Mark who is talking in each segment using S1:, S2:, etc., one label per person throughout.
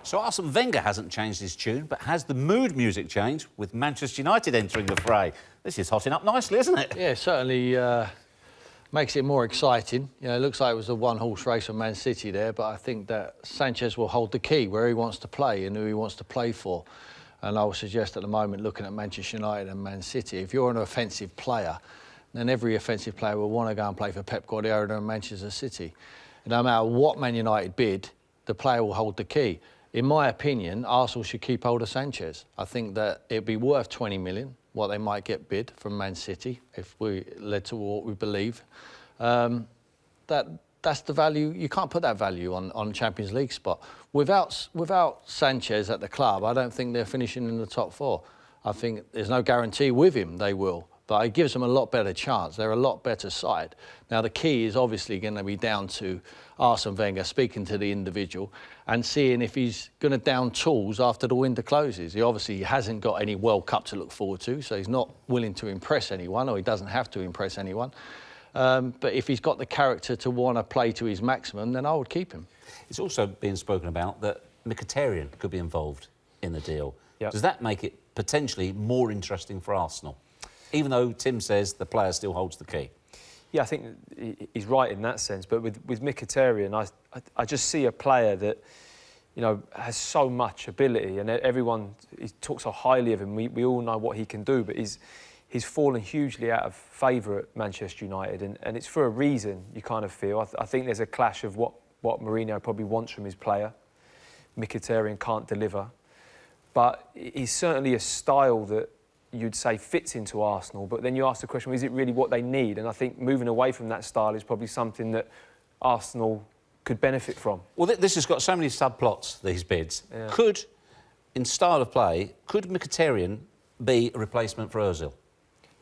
S1: So Arsene Wenger hasn't changed his tune, but has the mood music changed with Manchester United entering the fray? This is hotting up nicely, isn't it?
S2: Yeah, it certainly makes it more exciting. You know, it looks like it was a one-horse race on Man City there, but I think that Sanchez will hold the key where he wants to play and who he wants to play for. And I would suggest at the moment, looking at Manchester United and Man City, if you're an offensive player, then every offensive player will want to go and play for Pep Guardiola and Manchester City. And no matter what Man United bid, the player will hold the key. In my opinion, Arsenal should keep hold of Sanchez. I think that it'd be worth 20 million, what they might get bid from Man City, if we led to what we believe. That's the value. You can't put that value on Champions League spot. Without Sanchez at the club, I don't think they're finishing in the top four. I think there's no guarantee with him they will, but it gives them a lot better chance. They're a lot better side. Now, the key is obviously going to be down to Arsene Wenger speaking to the individual and seeing if he's going to down tools after the window closes. He obviously hasn't got any World Cup to look forward to, so he's not willing to impress anyone, or he doesn't have to impress anyone. But if he's got the character to want to play to his maximum, then I would keep him.
S1: It's also being spoken about that Mkhitaryan could be involved in the deal. Yep. Does that make it potentially more interesting for Arsenal? Even though Tim says the player still holds the key.
S3: Yeah, I think he's right in that sense. But with Mkhitaryan, I just see a player that, you know, has so much ability, and everyone he talks so highly of him. We all know what he can do, but he's fallen hugely out of favour at Manchester United, and it's for a reason. You kind of feel. I think there's a clash of what Mourinho probably wants from his player. Mkhitaryan can't deliver, but he's certainly a style that you'd say fits into Arsenal, but then you ask the question, well, is it really what they need? And I think moving away from that style is probably something that Arsenal could benefit from.
S1: Well, this has got so many subplots, these bids. Yeah. In style of play, could Mkhitaryan be a replacement for Ozil?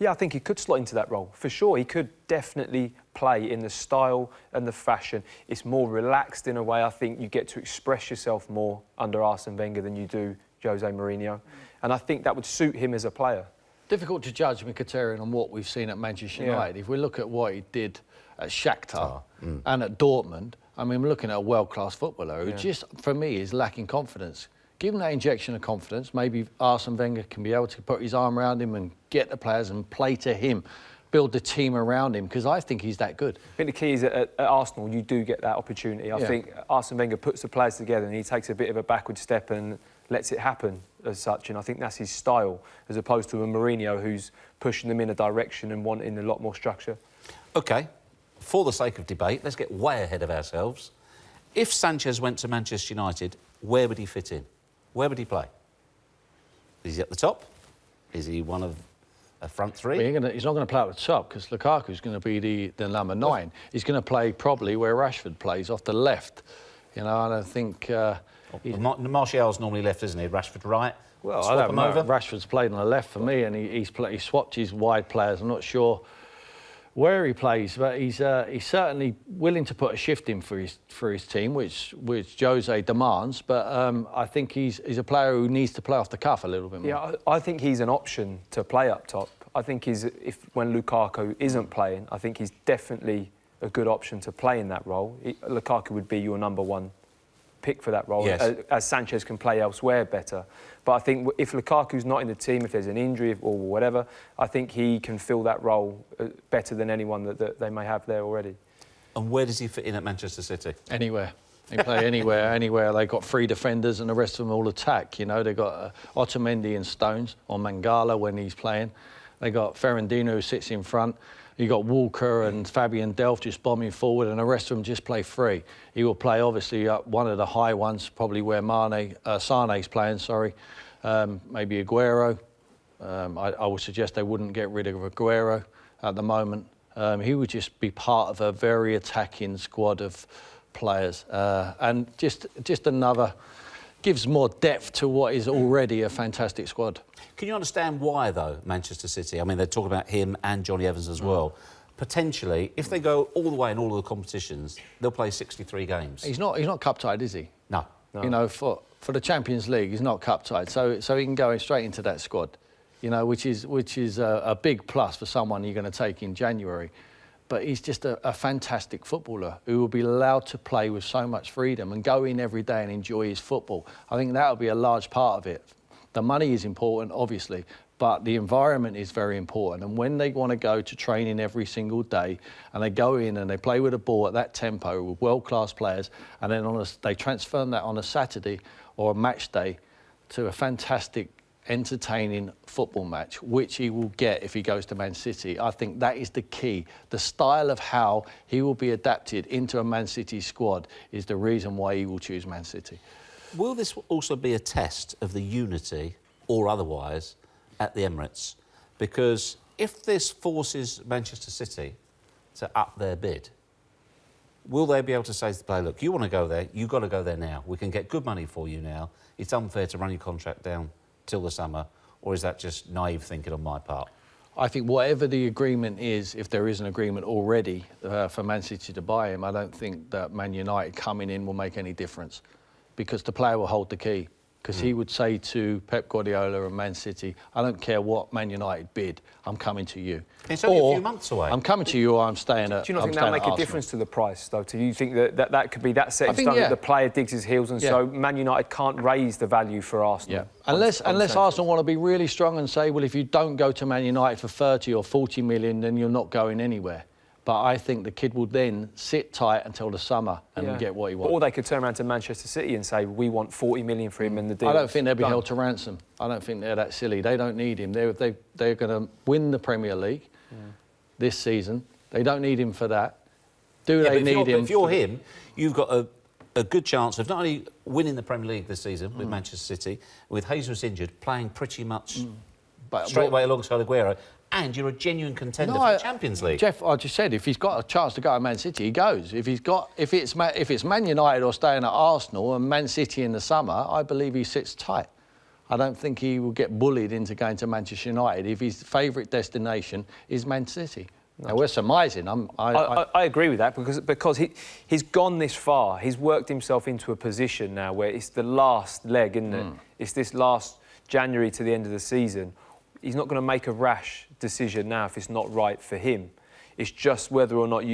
S3: Yeah, I think he could slot into that role, for sure. He could definitely play in the style and the fashion. It's more relaxed in a way. I think you get to express yourself more under Arsene Wenger than you do Jose Mourinho. And I think that would suit him as a player.
S2: Difficult to judge Mkhitaryan on what we've seen at Manchester United. If we look at what he did at Shakhtar and at Dortmund, I mean, we're looking at a world-class footballer who just, for me, is lacking confidence. Give him that injection of confidence. Maybe Arsene Wenger can be able to put his arm around him and get the players and play to him, build the team around him, because I think he's that good.
S3: I think the key is that at Arsenal, you do get that opportunity. I think Arsene Wenger puts the players together and he takes a bit of a backward step and lets it happen as such, and I think that's his style, as opposed to a Mourinho who's pushing them in a direction and wanting a lot more structure. OK, for the sake of debate, let's get way ahead of ourselves. If Sanchez went to Manchester United, where would he fit in? Where would he play? Is he at the top? Is he one of a front three?
S2: Well, he's not going to play at the top because Lukaku's going to be the number 9. He's going to play probably where Rashford plays, off the left. You know, I don't think...
S1: Martial's normally left, isn't he? Rashford right.
S2: Well, I don't know. Rashford's played on the left for me, and he swapped his wide players. I'm not sure where he plays, but he's certainly willing to put a shift in for his team, which Jose demands. But I think he's a player who needs to play off the cuff a little bit more.
S3: Yeah, I think he's an option to play up top. I think when Lukaku isn't playing, I think he's definitely a good option to play in that role. Lukaku would be your number 1 pick for that role, as Sanchez can play elsewhere better. But I think if Lukaku's not in the team, if there's an injury or whatever, I think he can fill that role better than anyone that they may have there already.
S1: And where does he fit in at Manchester City?
S2: Anywhere. They play anywhere. They've got 3 defenders and the rest of them all attack. You know, they've got Otamendi and Stones, or Mangala when he's playing. They got Ferrandino who sits in front. You got Walker and Fabian Delph just bombing forward, and the rest of them just play free. He will play obviously one of the high ones, probably where Sane's playing. Maybe Aguero. I would suggest they wouldn't get rid of Aguero at the moment. He would just be part of a very attacking squad of players, and just another. Gives more depth to what is already a fantastic squad.
S1: Can you understand why, though, Manchester City? I mean, they're talking about him and Johnny Evans as well. Potentially, if they go all the way in all of the competitions, they'll play 63 games.
S2: He's not cup-tied, is he?
S1: No.
S2: You know, for the Champions League, he's not cup-tied, so he can go straight into that squad. You know, which is a big plus for someone you're going to take in January. but he's just a fantastic footballer who will be allowed to play with so much freedom and go in every day and enjoy his football. I think that'll be a large part of it. The money is important, obviously, but the environment is very important. And when they want to go to training every single day and they go in and they play with a ball at that tempo with world-class players, and then they transfer that on a Saturday or a match day to a fantastic, entertaining football match, which he will get if he goes to Man City. I think that is the key. The style of how he will be adapted into a Man City squad is the reason why he will choose Man City.
S1: Will this also be a test of the unity, or otherwise, at the Emirates? Because if this forces Manchester City to up their bid, will they be able to say to the player, look, you want to go there, you've got to go there now. We can get good money for you now. It's unfair to run your contract down till the summer, or is that just naive thinking on my part?
S2: I think whatever the agreement is, if there is an agreement already for Man City to buy him, I don't think that Man United coming in will make any difference, because the player will hold the key. Because he would say to Pep Guardiola and Man City, I don't care what Man United bid, I'm coming to you.
S1: It's only a few months away.
S2: I'm coming to you, or I'm staying at.
S3: Do you not think that'll make a difference to the price, though? Do you think that could be that set in stone,
S2: yeah.
S3: that the player digs his heels, and so Man United can't raise the value for Arsenal?
S2: Yeah. Unless Arsenal want to be really strong and say, well, if you don't go to Man United for 30 or 40 million, then you're not going anywhere. But I think the kid will then sit tight until the summer and get what he wants.
S3: Or they could turn around to Manchester City and say, we want 40 million for him in the deal.
S2: I don't think they'll be held to ransom. I don't think they're that silly. They don't need him. They're going to win the Premier League this season. They don't need him for that. They need him?
S1: If you're him, you've got a good chance of not only winning the Premier League this season with Manchester City, with Jesus injured, playing pretty much straight away alongside Aguero, and you're a genuine contender for the Champions League.
S2: Jeff, I just said, if he's got a chance to go to Man City, he goes. If it's Man United or staying at Arsenal and Man City in the summer, I believe he sits tight. I don't think he will get bullied into going to Manchester United if his favourite destination is Man City. Now, we're surmising.
S3: I agree with that because he's gone this far. He's worked himself into a position now where it's the last leg, isn't it? It's this last January to the end of the season. He's not going to make a rash decision now if it's not right for him. It's just whether or not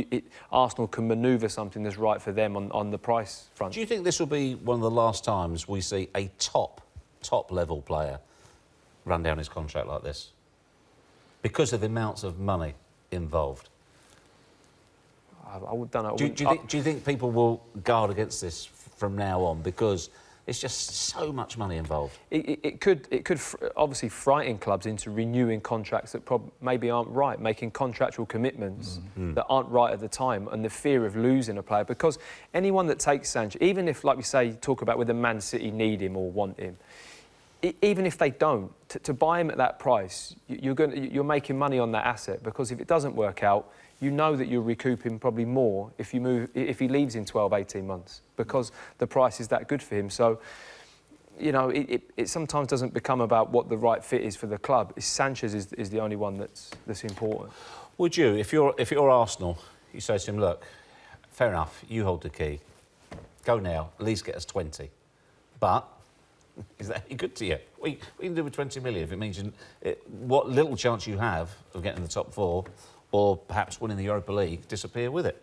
S3: Arsenal can manoeuvre something that's right for them on the price front.
S1: Do you think this will be one of the last times we see a top-level player run down his contract like this? Because of the amounts of money involved.
S3: I don't know.
S1: Do you think people will guard against this from now on? Because it's just so much money involved.
S3: It could obviously frighten clubs into renewing contracts that maybe aren't right, making contractual commitments that aren't right at the time, and the fear of losing a player. Because anyone that takes Sanchez, even if, like we say, talk about whether Man City need him or want him, even if they don't, to buy him at that price, you're making money on that asset, because if it doesn't work out, you know that you're recouping probably more if he leaves in 12, 18 months, because the price is that good for him. So, you know, it sometimes doesn't become about what the right fit is for the club. Sanchez is the only one that's important.
S1: Would you, if you're Arsenal, you say to him, look, fair enough, you hold the key, go now, at least get us 20, but is that any good to you? We can do with 20 million if it means what little chance you have of getting the top four, or perhaps winning the Europa League, disappear with it.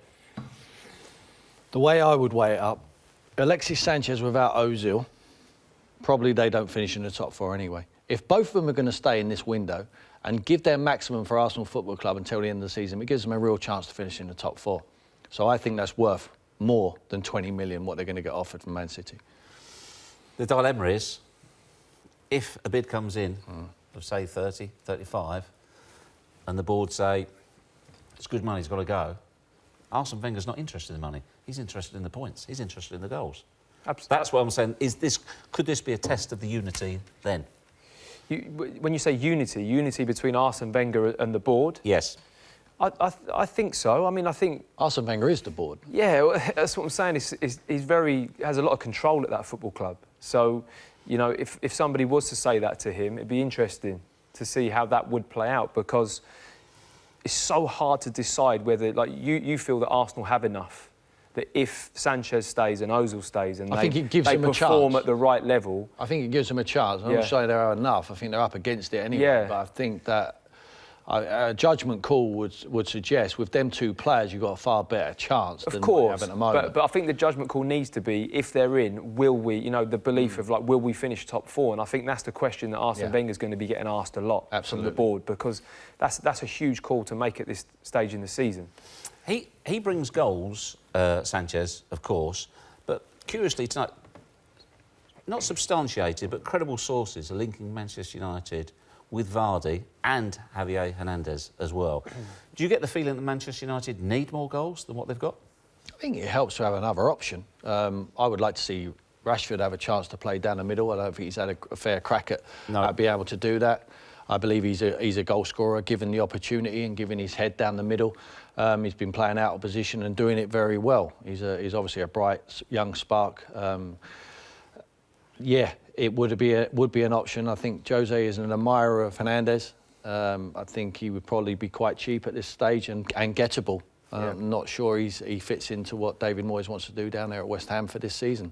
S2: The way I would weigh it up, Alexis Sanchez without Ozil, probably they don't finish in the top four anyway. If both of them are going to stay in this window and give their maximum for Arsenal Football Club until the end of the season, it gives them a real chance to finish in the top four. So I think that's worth more than 20 million, what they're going to get offered from Man City.
S1: The dilemma is, if a bid comes in of, say, 30, 35, and the board say, it's good money, it's got to go, Arsene Wenger's not interested in money. He's interested in the points. He's interested in the goals.
S3: Absolutely.
S1: That's what I'm saying. Could this be a test of the unity then?
S3: When you say unity between Arsene Wenger and the board?
S1: Yes.
S3: I think so. I mean, I think
S2: Arsene Wenger is the board.
S3: Yeah, well, that's what I'm saying. He's has a lot of control at that football club. So, you know, if somebody was to say that to him, it'd be interesting to see how that would play out, because it's so hard to decide whether, like, you feel that Arsenal have enough, that if Sanchez stays and Ozil stays and they perform at the right level.
S2: I think it gives them a chance. I'm not saying there are enough. I think they're up against it anyway.
S3: Yeah.
S2: But I think that A judgment call would suggest with them two players you've got a far better chance than
S3: Of
S2: we
S3: course,
S2: have at the moment.
S3: but I think the judgment call needs to be, if they're in, will we, you know, the belief of like, will we finish top 4? And I think that's the question that Arsene Wenger's going to be getting asked a lot from the board, because that's a huge call to make at this stage in the season.
S1: He brings goals, Sanchez, of course, but curiously tonight, not substantiated, but credible sources are linking Manchester United with Vardy and Javier Hernandez as well. Do you get the feeling that Manchester United need more goals than what they've got?
S2: I think it helps to have another option. I would like to see Rashford have a chance to play down the middle. I don't think he's had a fair crack at being able to do that. I believe he's a goal scorer, given the opportunity and given his head down the middle. He's been playing out of position and doing it very well. He's obviously a bright young spark. Yeah, it would be an option. I think Jose is an admirer of Hernandez. I think he would probably be quite cheap at this stage and gettable. I'm not sure he fits into what David Moyes wants to do down there at West Ham for this season.